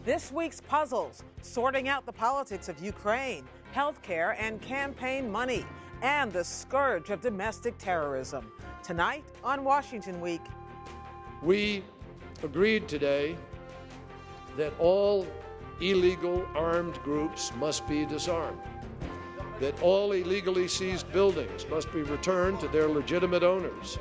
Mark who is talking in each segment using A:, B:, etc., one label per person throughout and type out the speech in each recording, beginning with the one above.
A: This week's puzzles, sorting out the politics of Ukraine, healthcare and campaign money, and the scourge of domestic terrorism. Tonight on Washington Week.
B: We agreed today that all illegal armed groups must be disarmed, that all illegally seized buildings must be returned to their legitimate owners,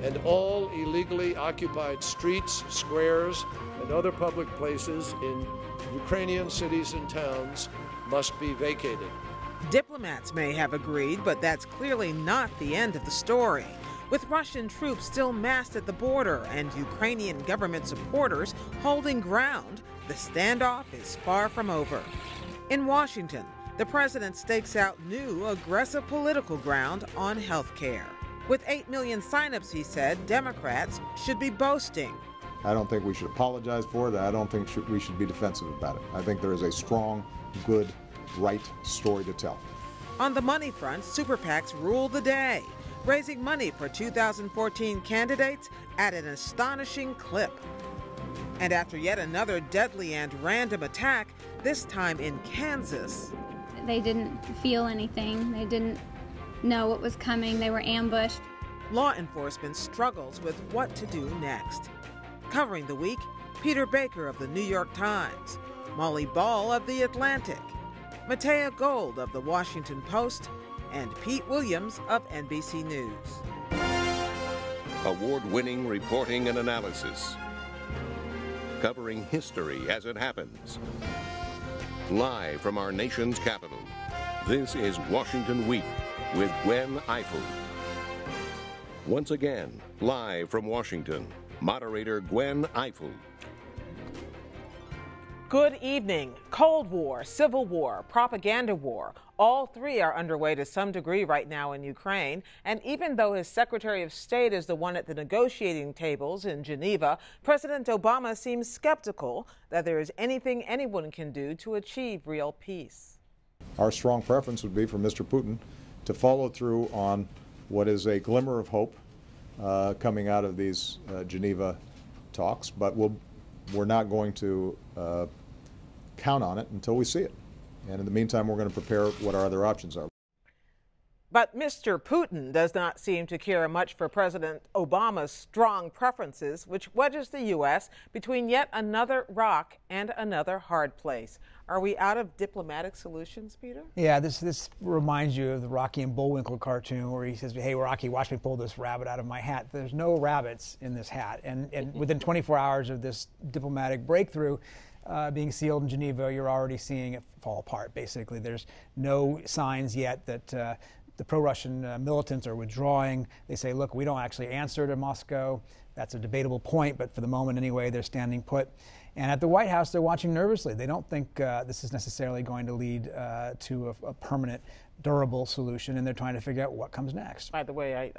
B: and all illegally occupied streets, squares, and other public places in Ukrainian cities and towns must be vacated.
A: Diplomats may have agreed, but that's clearly not the end of the story. With Russian troops still massed at the border and Ukrainian government supporters holding ground, the standoff is far from over. In Washington, the president stakes out new, aggressive political ground on health care. With 8 million signups, he said, Democrats should be boasting.
C: I don't think we should apologize for it. I don't think we should be defensive about it. I think there is a strong, good, right story to tell.
A: On the money front, super PACs rule the day, raising money for 2014 candidates at an astonishing clip. And after yet another deadly and random attack, this time in Kansas.
D: They didn't feel anything. They didn't know what was coming. They were ambushed.
A: Law enforcement struggles with what to do next. Covering the week, Peter Baker of the New York Times, Molly Ball of The Atlantic, Matea Gold of The Washington Post, and Pete Williams of NBC News.
E: Award-winning reporting and analysis, covering history as it happens. Live from our nation's capital, this is Washington Week with Gwen Eiffel. Once again, live from Washington, moderator Gwen Eiffel.
A: Good evening. Cold War, Civil War, propaganda war. All three are underway to some degree right now in Ukraine. And even though his Secretary of State is the one at the negotiating tables in Geneva, President Obama seems skeptical that there is anything anyone can do to achieve real peace.
C: Our strong preference would be for Mr. Putin to follow through on what is a glimmer of hope coming out of these Geneva talks, but we're not going to count on it until we see it. And in the meantime, we're going to prepare what our other options are.
A: But Mr. Putin does not seem to care much for President Obama's strong preferences, which wedges the U.S. between yet another rock and another hard place. Are we out of diplomatic solutions, Peter?
F: Yeah, this reminds you of the Rocky and Bullwinkle cartoon where he says, hey, Rocky, watch me pull this rabbit out of my hat. There's no rabbits in this hat. And within 24 hours of this diplomatic breakthrough being sealed in Geneva, you're already seeing it fall apart, basically. There's no signs yet that the pro-Russian militants are withdrawing. They say, look, we don't actually answer to Moscow. That's a debatable point, but for the moment anyway, they're standing put. And at the White House, they're watching nervously. They don't think this is necessarily going to lead to a permanent, durable solution, and they're trying to figure out what comes next.
A: By the way,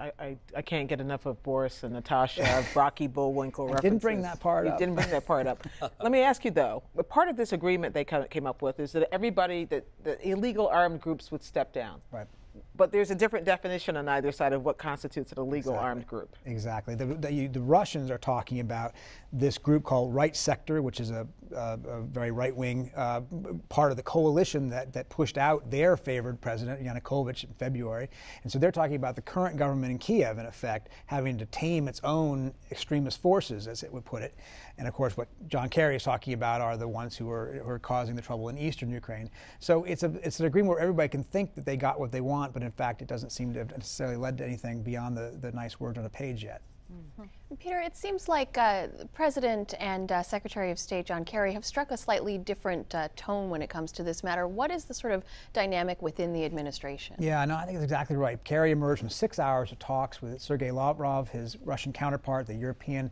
A: I can't get enough of Boris and Natasha, Rocky Bullwinkle references.
F: I didn't bring that part up.
A: You didn't bring that part up. Let me ask you, though, part of this agreement they came up with is that the illegal armed groups would step down.
F: Right.
A: But there's a different definition on either side of what constitutes an illegal armed group.
F: Exactly. The Russians are talking about this group called Right Sector, which is a very right-wing part of the coalition that pushed out their favored president, Yanukovych, in February. And so they're talking about the current government in Kiev, in effect, having to tame its own extremist forces, as it would put it. And of course, what John Kerry is talking about are the ones who are causing the trouble in eastern Ukraine. So it's an agreement where everybody can think that they got what they want, but in fact, it doesn't seem to have necessarily led to anything beyond the nice words on a page yet.
G: Mm-hmm. Peter, it seems like the President and Secretary of State John Kerry have struck a slightly different tone when it comes to this matter. What is the sort of dynamic within the administration?
F: Yeah, no, I think it's exactly right. Kerry emerged from 6 hours of talks with Sergei Lavrov, his Russian counterpart, the European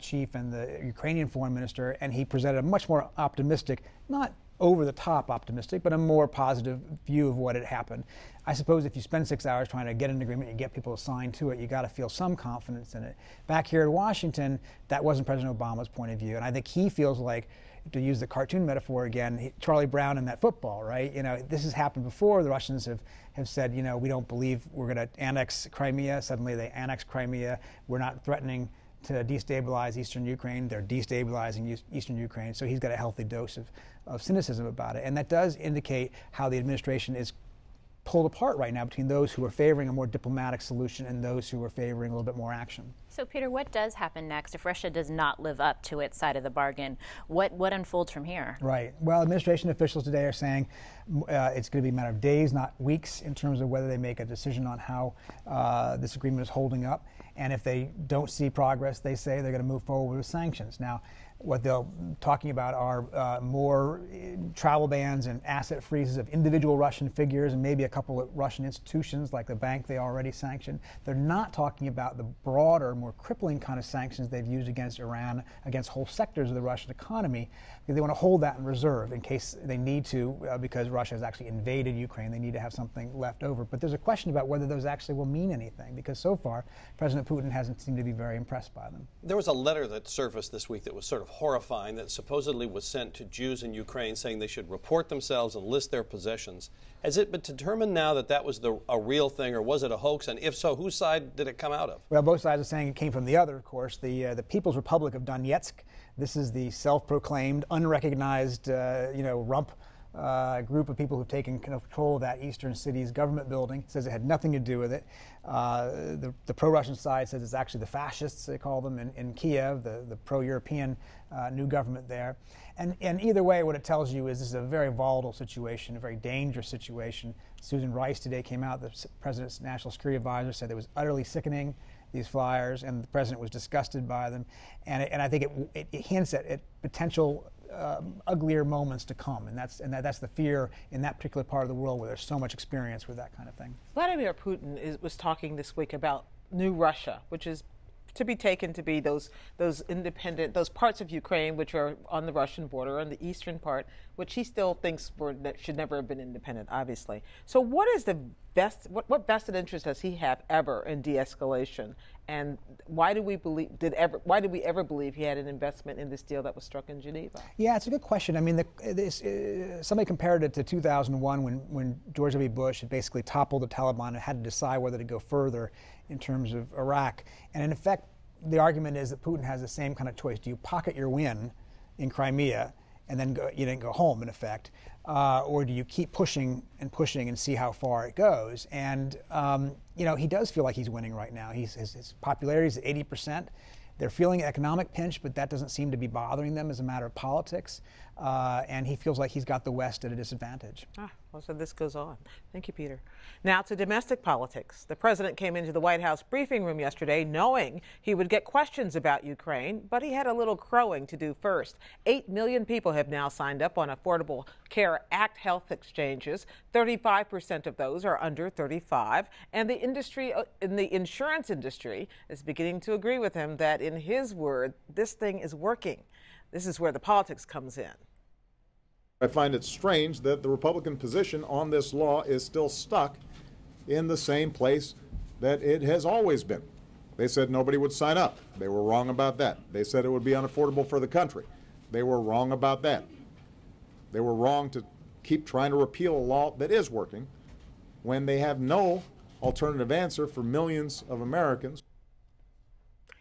F: chief, and the Ukrainian foreign minister, and he presented a much more optimistic, not over-the-top optimistic, but a more positive view of what had happened. I suppose if you spend 6 hours trying to get an agreement and get people assigned to it, you got to feel some confidence in it. Back here in Washington, that wasn't President Obama's point of view, and I think he feels like, to use the cartoon metaphor again, Charlie Brown in that football, right? This has happened before. The Russians have said, we don't believe we're going to annex Crimea. Suddenly they annex Crimea. We're not threatening to destabilize eastern Ukraine. They're destabilizing eastern Ukraine, so he's got a healthy dose of cynicism about it. And that does indicate how the administration is pulled apart right now between those who are favoring a more diplomatic solution and those who are favoring a little bit more action.
H: So, Peter, what does happen next if Russia does not live up to its side of the bargain? What unfolds from here?
F: Right. Well, administration officials today are saying it's going to be a matter of days, not weeks, in terms of whether they make a decision on how this agreement is holding up. And if they don't see progress, they say they're going to move forward with sanctions. Now, what they're talking about are more travel bans and asset freezes of individual Russian figures and maybe a couple of Russian institutions like the bank they already sanctioned. They're not talking about the broader, more crippling kind of sanctions they've used against Iran, against whole sectors of the Russian economy. They want to hold that in reserve in case they need to, because Russia has actually invaded Ukraine. They need to have something left over. But there's a question about whether those actually will mean anything, because so far President Putin hasn't seemed to be very impressed by them.
I: There was a letter that surfaced this week that was sort of horrifying, that supposedly was sent to Jews in Ukraine saying they should report themselves and list their possessions. Has it been determined now that that was a real thing, or was it a hoax? And if so, whose side did it come out of?
F: Well, both sides are saying it came from the other, of course, the People's Republic of Donetsk. This is the self-proclaimed, unrecognized, rump group of people who've taken control of that eastern city's government building. It says it had nothing to do with it. The pro-Russian side says it's actually the fascists, they call them, in Kiev, the pro-European new government there. And either way, what it tells you is this is a very volatile situation, a very dangerous situation. Susan Rice today came out, the president's national security advisor, said it was utterly sickening, these flyers, and the president was disgusted by them. And I think it hints at potential uglier moments to come, and that's the fear in that particular part of the world where there's so much experience with that kind of thing.
A: Vladimir Putin was talking this week about New Russia, which is to be taken to be those independent, those parts of Ukraine which are on the Russian border, on the eastern part, which he still thinks should never have been independent, obviously. So what is the what vested interest does he have ever in de-escalation? And why do we ever believe he had an investment in this deal that was struck in Geneva?
F: Yeah, it's a good question. I mean, somebody compared it to 2001 when George W. Bush had basically toppled the Taliban and had to decide whether to go further in terms of Iraq. And in effect, the argument is that Putin has the same kind of choice. Do you pocket your win in Crimea and then you didn't go home, in effect, or do you keep pushing and see how far it goes? And he does feel like he's winning right now. His popularity is at 80%. They're feeling an economic pinch, but that doesn't seem to be bothering them as a matter of politics. And he feels like he's got the West at a disadvantage.
A: Well, so this goes on. Thank you, Peter. Now to domestic politics. The president came into the White House briefing room yesterday knowing he would get questions about Ukraine, but he had a little crowing to do first. 8 million people have now signed up on Affordable Care Act health exchanges. 35% of those are under 35. And the industry, in the insurance industry, is beginning to agree with him that, in his word, this thing is working. This is where the politics comes in.
C: I find it strange that the Republican position on this law is still stuck in the same place that it has always been. They said nobody would sign up. They were wrong about that. They said it would be unaffordable for the country. They were wrong about that. They were wrong to keep trying to repeal a law that is working when they have no alternative answer for millions of Americans.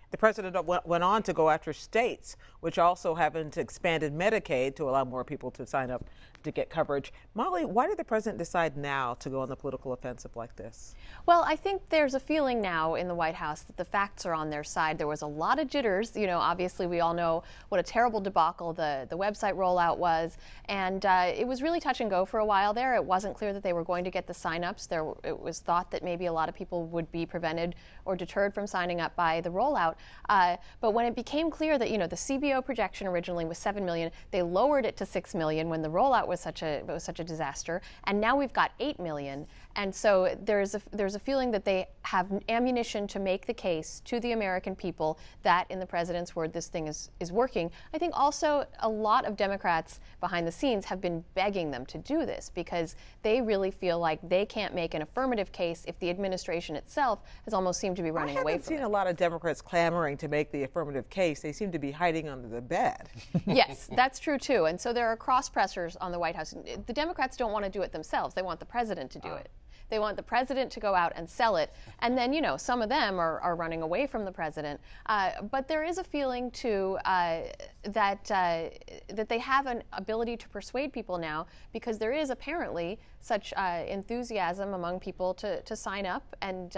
A: The president went on to go after states, which also haven't expanded Medicaid to allow more people to sign up to get coverage. Molly, why did the president decide now to go on the political offensive like this?
G: Well, I think there's a feeling now in the White House that the facts are on their side. There was a lot of jitters. Obviously we all know what a terrible debacle the website rollout was. And it was really touch and go for a while there. It wasn't clear that they were going to get the signups. It was thought that maybe a lot of people would be prevented or deterred from signing up by the rollout. But when it became clear that, the CBO projection originally was 7 million, they lowered it to 6 million when the rollout was such a disaster, and now we've got 8 million. And so there's a feeling that they have ammunition to make the case to the American people that, in the president's word, this thing is working. I think also a lot of Democrats behind the scenes have been begging them to do this because they really feel like they can't make an affirmative case if the administration itself has almost seemed to be running away from it.
A: I haven't seen a lot of Democrats clamoring to make the affirmative case. They seem to be hiding under the bed.
G: Yes, that's true too. And so there are cross-pressers on the White House. The Democrats don't want to do it themselves. They want the president to do it. They want the president to go out and sell it. And then, you know, some of them are running away from the president. But there is a feeling, too, that they have an ability to persuade people now, because there is apparently such enthusiasm among people to sign up. And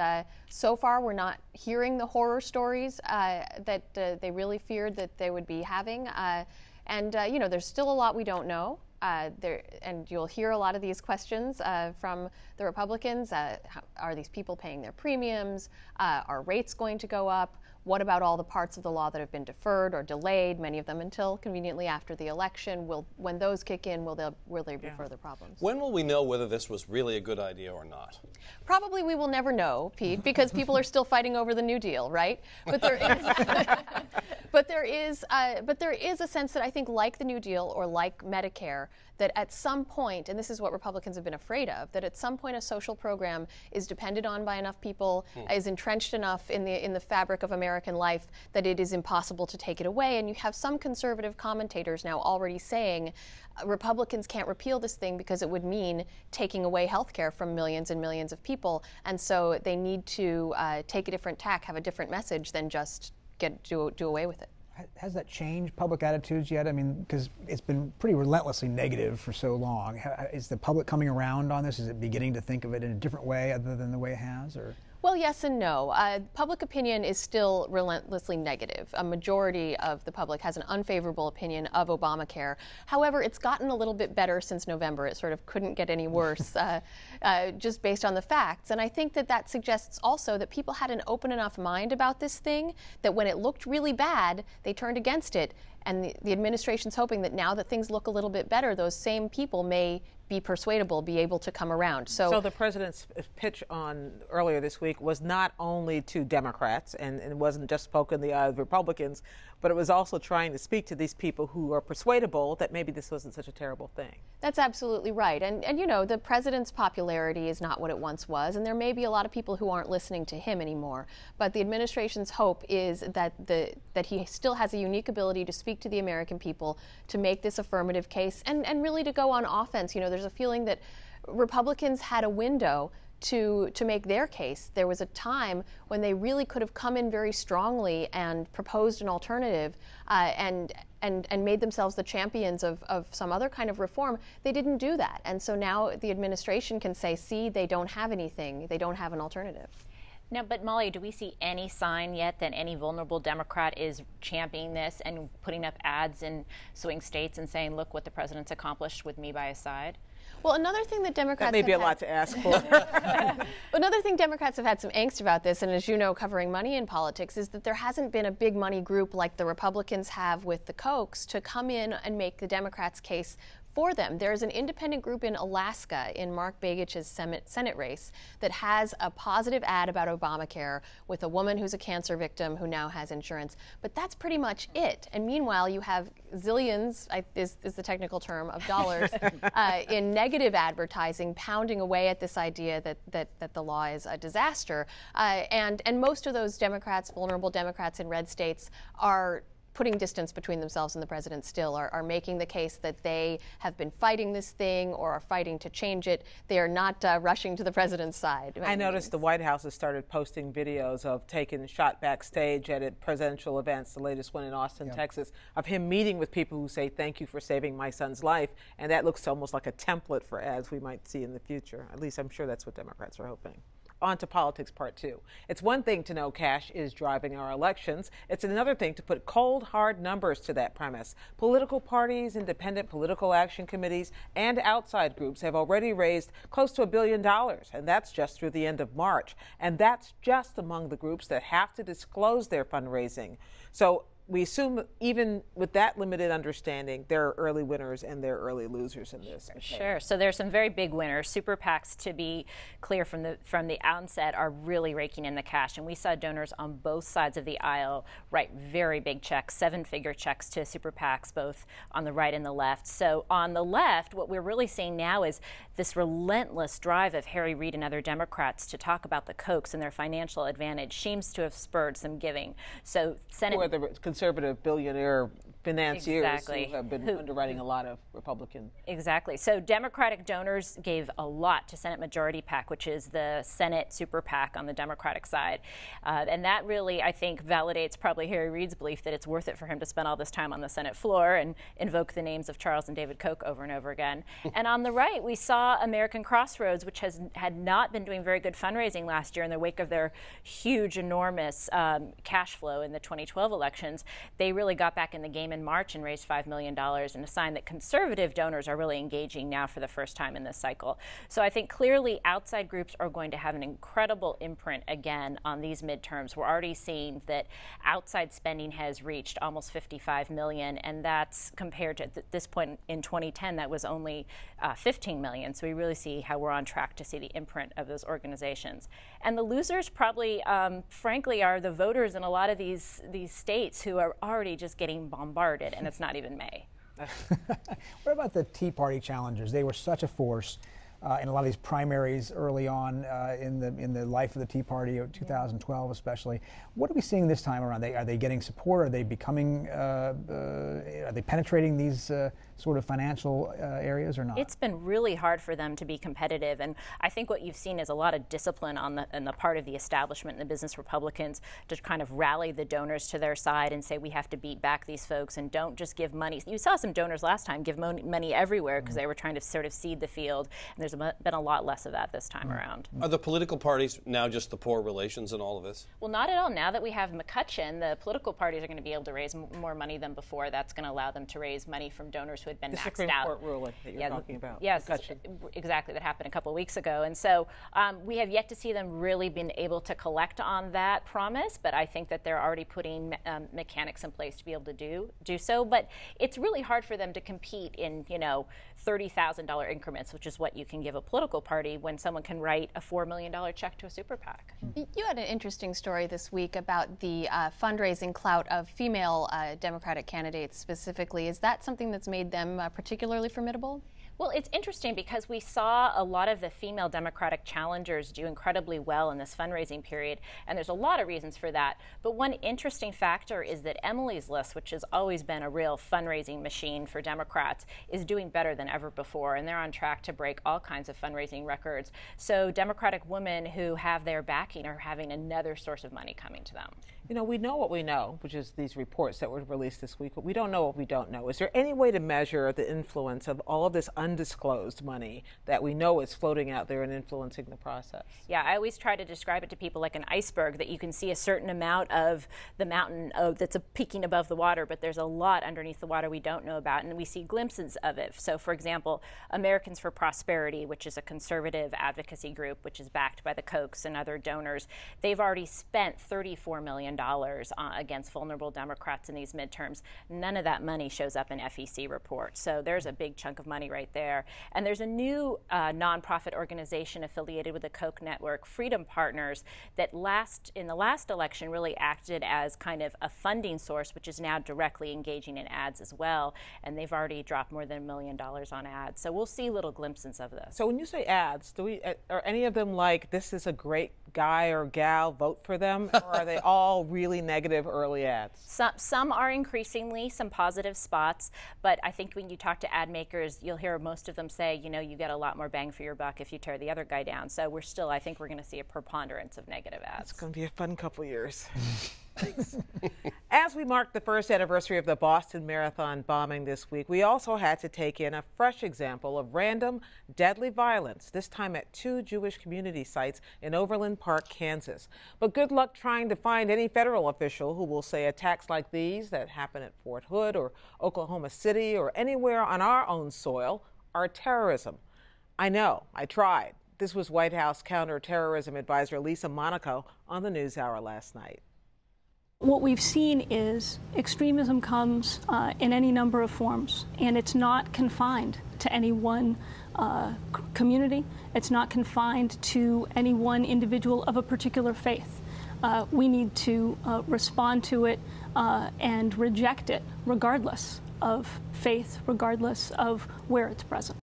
G: so far, we're not hearing the horror stories that they really feared that they would be having. And you know, there's still a lot we don't know. And you'll hear a lot of these questions from the Republicans. Are these people paying their premiums? Are rates going to go up? What about all the parts of the law that have been deferred or delayed, many of them until conveniently after the election? When those kick in, will there be further problems?
I: When will we know whether this was really a good idea or not?
G: Probably we will never know, Pete, because people are still fighting over the New Deal, right? But there is, but there is a sense that I think, like the New Deal or like Medicare, that at some point, and this is what Republicans have been afraid of, that at some point a social program is depended on by enough people, is entrenched enough in the fabric of American life that it is impossible to take it away. And you have some conservative commentators now already saying Republicans can't repeal this thing because it would mean taking away health care from millions and millions of people. And so they need to take a different tack, have a different message than just do away with it.
F: Has that changed public attitudes yet? I mean, because it's been pretty relentlessly negative for so long. Is the public coming around on this? Is it beginning to think of it in a different way other than the way it has? Or?
G: Well, yes and no. Public opinion is still relentlessly negative. A majority of the public has an unfavorable opinion of Obamacare. However, it's gotten a little bit better since November. It sort of couldn't get any worse just based on the facts. And I think that suggests also that people had an open enough mind about this thing that when it looked really bad, they turned against it. And the administration's hoping that now that things look a little bit better, those same people may be persuadable, be able to come around.
A: So the president's pitch on earlier this week was not only to Democrats, and it wasn't just spoken the eye of Republicans, but it was also trying to speak to these people who are persuadable that maybe this wasn't such a terrible thing.
G: That's absolutely right. And you know, the president's popularity is not what it once was, and there may be a lot of people who aren't listening to him anymore. But the administration's hope is that he still has a unique ability to speak to the American people, to make this affirmative case, and really to go on offense. You know, there's a feeling that Republicans had a window to make their case. There was a time when they really could have come in very strongly and proposed an alternative and made themselves the champions of some other kind of reform. They didn't do that. And so now the administration can say, see, they don't have anything. They don't have an alternative.
H: Now, but Molly, do we see any sign yet that any vulnerable Democrat is championing this and putting up ads in swing states and saying, look what the president's accomplished with me by his side?
G: Well, another thing that Democrats
A: that may be a lot to ask for.
G: Another thing Democrats have had some angst about this, and as you know, covering money in politics, is that there hasn't been a big money group like the Republicans have with the Kochs to come in and make the Democrats' case for them. There's an independent group in Alaska in Mark Begich's Senate race that has a positive ad about Obamacare with a woman who's a cancer victim who now has insurance. But that's pretty much it. And meanwhile, you have zillions, is the technical term, of dollars in negative advertising pounding away at this idea that the law is a disaster. And most of those Democrats, vulnerable Democrats in red states, are putting distance between themselves and the president still, are making the case that they have been fighting this thing or are fighting to change it. They are not rushing to the president's side.
A: I noticed the White House has started posting videos of taking shot backstage at presidential events, the latest one in Austin, Texas, of him meeting with people who say, thank you for saving my son's life. And that looks almost like a template for ads we might see in the future. At least I'm sure that's what Democrats are hoping. On to politics part two. It's one thing to know cash is driving our elections. It's another thing to put cold, hard numbers to that premise. Political parties, independent political action committees, and outside groups have already raised close to $1 billion, and that's just through the end of March. And that's just among the groups that have to disclose their fundraising. So we assume even with that limited understanding, there are early winners and there are early losers in this.
H: Sure. So there's some very big winners. Super PACs, to be clear from the outset, are really raking in the cash. And we saw donors on both sides of the aisle write very big checks, 7-figure checks to super PACs, both on the right and the left. So on the left, what we're really seeing now is this relentless drive of Harry Reid and other Democrats to talk about the Kochs and their financial advantage seems to have spurred some giving. So Senate...
A: Or the conservative billionaire financiers who have been underwriting a lot of Republican.
H: Exactly. So Democratic donors gave a lot to Senate Majority PAC, which is the Senate super PAC on the Democratic side. And that really, I think, validates probably Harry Reid's belief that it's worth it for him to spend all this time on the Senate floor and invoke the names of Charles and David Koch over and over again. And on the right, we saw American Crossroads, which had not been doing very good fundraising last year in the wake of their huge, enormous cash flow in the 2012 elections. They really got back in the game in March and raised $5 million, and a sign that conservative donors are really engaging now for the first time in this cycle. So I think clearly outside groups are going to have an incredible imprint again on these midterms. We're already seeing that outside spending has reached almost $55 million, and that's compared to this point in 2010, that was only $15 million. So we really see how we're on track to see the imprint of those organizations. And the losers probably, frankly, are the voters in a lot of these states who are already just getting bombarded, and it's not even May.
F: What about the Tea Party challengers? They were such a force in a lot of these primaries early on in the life of the Tea Party, 2012 especially. What are we seeing this time around? Are they getting support? Are they becoming? Are they penetrating these sort of financial areas or not?
H: It's been really hard for them to be competitive, and I think what you've seen is a lot of discipline on the part of the establishment and the business Republicans to kind of rally the donors to their side and say we have to beat back these folks and don't just give money. You saw some donors last time give money everywhere because they were trying to sort of seed the field, and there's been a lot less of that this time around.
I: Are the political parties now just the poor relations in all of this?
H: Well, not at all. Now that we have McCutcheon, the political parties are going to be able to raise more money than before. That's going to allow them to raise money from donors who had been maxed out.
A: The Supreme Court ruling that you're talking about.
H: Yes, exactly. That happened a couple of weeks ago. And so we have yet to see them really been able to collect on that promise, but I think that they're already putting mechanics in place to be able to do so. But it's really hard for them to compete in, $30,000 increments, which is what you can give a political party when someone can write a $4 million check to a super PAC.
G: You had an interesting story this week about the fundraising clout of female Democratic candidates specifically. Is that something that's made them particularly formidable?
H: Well, it's interesting because we saw a lot of the female Democratic challengers do incredibly well in this fundraising period, and there's a lot of reasons for that. But one interesting factor is that Emily's List, which has always been a real fundraising machine for Democrats, is doing better than ever before, and they're on track to break all kinds of fundraising records. So Democratic women who have their backing are having another source of money coming to them.
A: We know what we know, which is these reports that were released this week, but we don't know what we don't know. Is there any way to measure the influence of all of this undisclosed money that we know is floating out there and influencing the process?
H: Yeah, I always try to describe it to people like an iceberg, that you can see a certain amount of the mountain that's peaking above the water, but there's a lot underneath the water we don't know about, and we see glimpses of it. So, for example, Americans for Prosperity, which is a conservative advocacy group, which is backed by the Kochs and other donors, they've already spent $34 million against vulnerable Democrats in these midterms. None of that money shows up in FEC reports. So there's a big chunk of money right there. And there's a new nonprofit organization affiliated with the Koch network, Freedom Partners, that in the last election really acted as kind of a funding source, which is now directly engaging in ads as well. And they've already dropped more than $1 million on ads. So we'll see little glimpses of this.
A: So when you say ads, are any of them like, this is a great guy or gal, vote for them? Or are they all really negative early ads?
H: Some are increasingly some positive spots, but I think when you talk to ad makers, you'll hear most of them say, you get a lot more bang for your buck if you tear the other guy down. So I think we're going to see a preponderance of negative ads.
A: It's going to be a fun couple years. Thanks. As we mark the first anniversary of the Boston Marathon bombing this week, we also had to take in a fresh example of random, deadly violence, this time at 2 Jewish community sites in Overland Park, Kansas. But good luck trying to find any federal official who will say attacks like these that happen at Fort Hood or Oklahoma City or anywhere on our own soil are terrorism. I know, I tried. This was White House counterterrorism advisor Lisa Monaco on the NewsHour last night.
J: What we've seen is extremism comes in any number of forms, and it's not confined to any one community. It's not confined to any one individual of a particular faith. We need to respond to it and reject it regardless of faith, regardless of where it's present.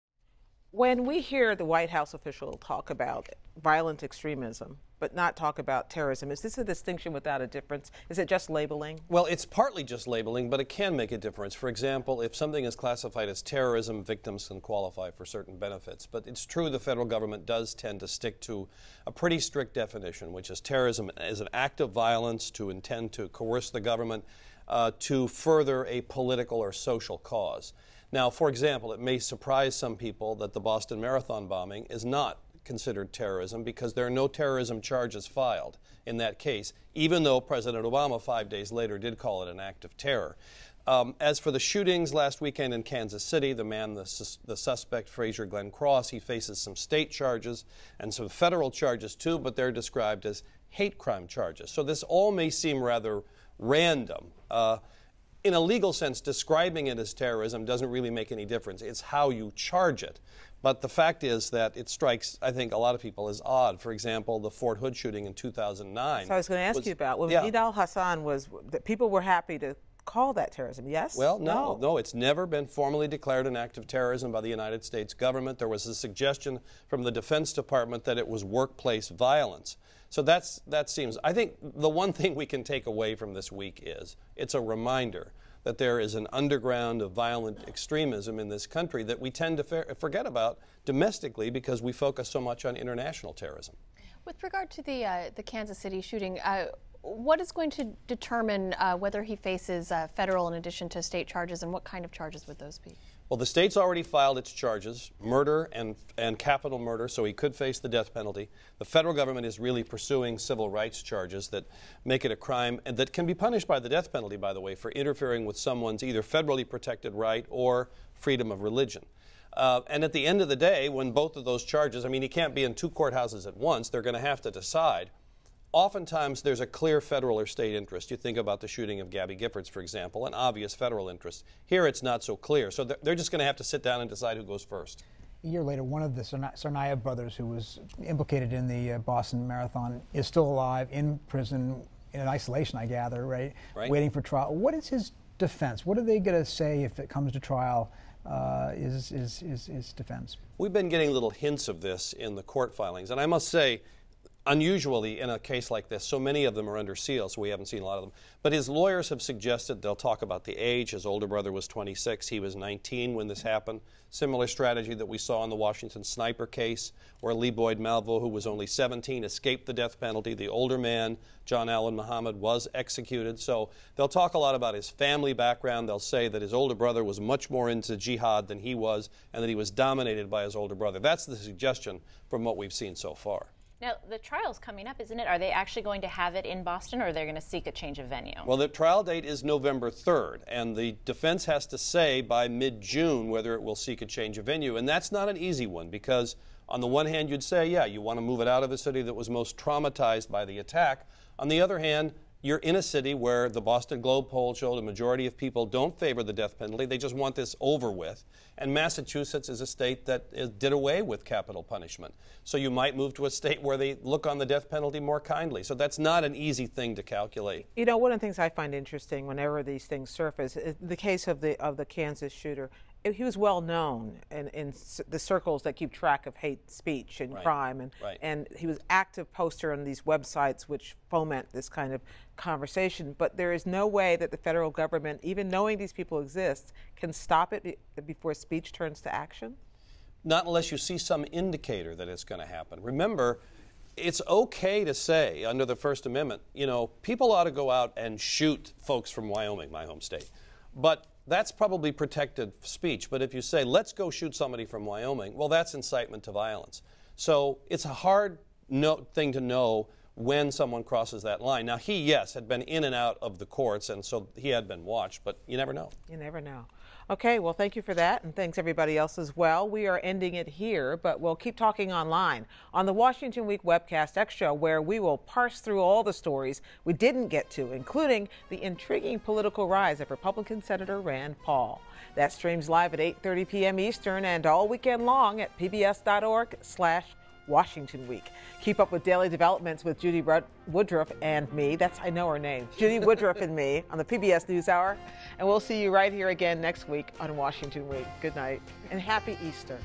A: When we hear the White House official talk about violent extremism, but not talk about terrorism. Is this a distinction without a difference? Is it just labeling?
I: Well, it's partly just labeling, but it can make a difference. For example, if something is classified as terrorism, victims can qualify for certain benefits. But it's true the federal government does tend to stick to a pretty strict definition, which is terrorism as an act of violence to intend to coerce the government to further a political or social cause. Now, for example, it may surprise some people that the Boston Marathon bombing is not considered terrorism because there are no terrorism charges filed in that case, even though President Obama 5 days later did call it an act of terror. As for the shootings last weekend in Kansas City, the suspect, Frazier Glenn Cross, he faces some state charges and some federal charges too, but they're described as hate crime charges. So this all may seem rather random. In a legal sense, describing it as terrorism doesn't really make any difference. It's how you charge it. But the fact is that it strikes, I think, a lot of people as odd. For example, the Fort Hood shooting in 2009.
A: So I was going to ask you about, when Nidal Hassan was, people were happy to call that terrorism, yes?
I: Well, no, it's never been formally declared an act of terrorism by the United States government. There was a suggestion from the Defense Department that it was workplace violence. So that seems, I think the one thing we can take away from this week is it's a reminder that there is an underground of violent extremism in this country that we tend to forget about domestically because we focus so much on international terrorism.
G: With regard to the Kansas City shooting, what is going to determine whether he faces federal in addition to state charges, and what kind of charges would those be?
I: Well, the state's already filed its charges, murder and capital murder, so he could face the death penalty. The federal government is really pursuing civil rights charges that make it a crime and that can be punished by the death penalty, by the way, for interfering with someone's either federally protected right or freedom of religion. And at the end of the day, when both of those charges, I mean, he can't be in two courthouses at once, they're going to have to decide. Oftentimes, there's a clear federal or state interest. You think about the shooting of Gabby Giffords, for example, an obvious federal interest. Here, it's not so clear. So they're just going to have to sit down and decide who goes first.
F: A year later, one of the Tsarnaev brothers, who was implicated in the Boston Marathon, is still alive in prison, in isolation, I gather, right? Waiting for trial. What is his defense? What are they going to say if it comes to trial? Is defense? We've
I: been getting little hints of this in the court filings, and I must say, unusually, in a case like this, so many of them are under seal, so we haven't seen a lot of them. But his lawyers have suggested they'll talk about the age. His older brother was 26. He was 19 when this happened. Similar strategy that we saw in the Washington sniper case, where Lee Boyd Malvo, who was only 17, escaped the death penalty. The older man, John Allen Muhammad, was executed. So they'll talk a lot about his family background. They'll say that his older brother was much more into jihad than he was, and that he was dominated by his older brother. That's the suggestion from what we've seen so far.
H: Now, the trial's coming up, isn't it? Are they actually going to have it in Boston, or are they going to seek a change of venue?
I: Well, the trial date is November 3rd, and the defense has to say by mid-June whether it will seek a change of venue. And that's not an easy one because, on the one hand, you'd say, yeah, you want to move it out of a city that was most traumatized by the attack. On the other hand, you're in a city where the Boston Globe poll showed a majority of people don't favor the death penalty. They just want this over with. And Massachusetts is a state that did away with capital punishment. So you might move to a state where they look on the death penalty more kindly. So that's not an easy thing to calculate.
A: You know, one of the things I find interesting whenever these things surface is the case of the Kansas shooter. He was well known in the circles that keep track of hate speech and crime, and he was active poster on these websites which foment this kind of conversation. But there is no way that the federal government, even knowing these people exist, can stop it before speech turns to action?
I: Not unless you see some indicator that it's going to happen. Remember, it's okay to say under the First Amendment, you know, people ought to go out and shoot folks from Wyoming, my home state. But that's probably protected speech. But if you say, let's go shoot somebody from Wyoming, well, that's incitement to violence. So it's a hard thing to know when someone crosses that line. Now, he, yes, had been in and out of the courts, and so he had been watched, but you never know.
A: You never know. Okay, well, thank you for that, and thanks everybody else as well. We are ending it here, but we'll keep talking online on the Washington Week Webcast Extra, where we will parse through all the stories we didn't get to, including the intriguing political rise of Republican Senator Rand Paul. That streams live at 8:30 p.m. Eastern and all weekend long at pbs.org/Washington Week. Keep up with daily developments with Judy Woodruff and me. That's, I know her name. Judy Woodruff and me on the PBS NewsHour. And we'll see you right here again next week on Washington Week. Good night and happy Easter.